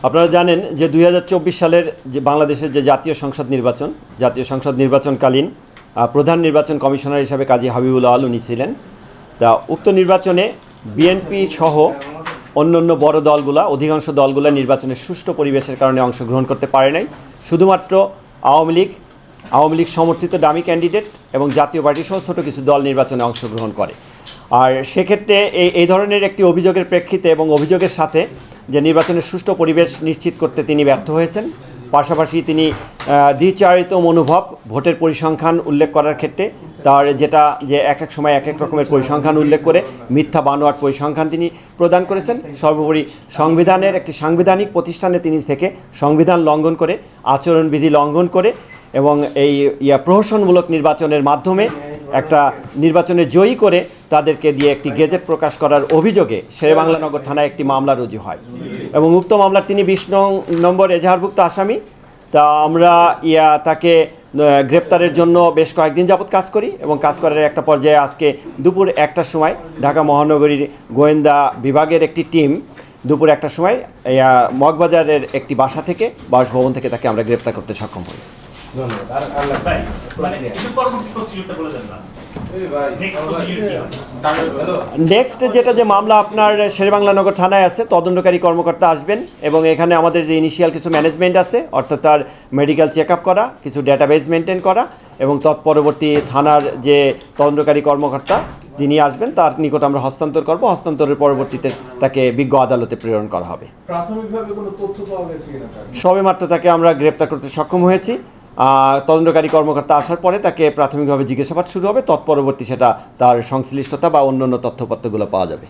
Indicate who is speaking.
Speaker 1: আপনারা জানেন যে 2024 সালের যে বাংলাদেশের যে জাতীয় সংসদ নির্বাচনকালীন প্রধান নির্বাচন কমিশনার হিসাবে কাজী হাবিবুল আওয়াল উনি ছিলেন। তা উক্ত নির্বাচনে বিএনপি সহ অন্যান্য বড় দলগুলা অধিকাংশ দলগুলা নির্বাচনের সুষ্ঠু পরিবেশের কারণে অংশগ্রহণ করতে পারে নাই। শুধুমাত্র আওয়ামী লীগ সমর্থিত ডামি ক্যান্ডিডেট এবং জাতীয় পার্টি সহ ছোটো কিছু দল নির্বাচনে অংশগ্রহণ করে। আর সেক্ষেত্রে এই ধরনের একটি অভিযোগের প্রেক্ষিতে এবং অভিযোগের সাথে যে নির্বাচনের সুষ্ঠু পরিবেশ নিশ্চিত করতে তিনি ব্যর্থ হয়েছেন। পাশাপাশি তিনি দ্বিচারিত মনোভাব ভোটের পরিসংখ্যান উল্লেখ করার ক্ষেত্রে তার যে এক এক সময় এক এক রকমের পরিসংখ্যান উল্লেখ করে মিথ্যা বানোয়াট পরিসংখ্যান তিনি প্রদান করেছেন। সর্বোপরি সংবিধানের একটি সাংবিধানিক প্রতিষ্ঠানে তিনি থেকে সংবিধান লঙ্ঘন করে, আচরণবিধি লঙ্ঘন করে এবং এই প্রহসনমূলক নির্বাচনের মাধ্যমে একটা নির্বাচনে জয়ী করে তাদেরকে দিয়ে একটি গেজেট প্রকাশ করার অভিযোগে শেরেবাংলা নগর থানায় একটি মামলা রুজু হয় এবং উক্ত মামলার তিনি 20 নম্বর এজাহারভুক্ত আসামি। তা আমরা তাকে গ্রেপ্তারের জন্য বেশ কয়েকদিন যাবৎ কাজ করি এবং কাজ করার একটা পর্যায়ে আজকে দুপুর 1টার সময় ঢাকা মহানগরীর গোয়েন্দা বিভাগের একটি টিম দুপুর 1টার সময় মগবাজারের একটি বাসা থেকে বাসভবন থেকে তাকে আমরা গ্রেপ্তার করতে সক্ষম হই। নেক্সট যে মামলা আপনার শেরেবাংলা নগর থানায় আছে, তদন্তকারী কর্মকর্তা আসবেন এবং এখানে আমাদের যে ইনিশিয়াল কিছু ম্যানেজমেন্ট আছে, অর্থাৎ তার মেডিকেল চেক আপ করা, কিছু ডেটাবেস মেনটেন করা এবং তৎপরবর্তী থানার যে তদন্তকারী কর্মকর্তা যিনি আসবেন তার নিকট আমরা হস্তান্তর করব। হস্তান্তরের পরবর্তীতে তাকে বিজ্ঞ আদালতে প্রেরণ করা হবে।
Speaker 2: প্রাথমিকভাবে কোনো তথ্য পাওয়া গেছে কিনা?
Speaker 1: সবেমাত্র তাকে আমরা গ্রেপ্তার করতে সক্ষম হয়েছি। তদন্তকারী কর্মকর্তা আসার পরে তাকে প্রাথমিকভাবে জিজ্ঞাসাবাদ শুরু হবে, তৎপরবর্তী সেটা তার সংশ্লিষ্টতা বা অন্যান্য তথ্যপত্রগুলো পাওয়া যাবে।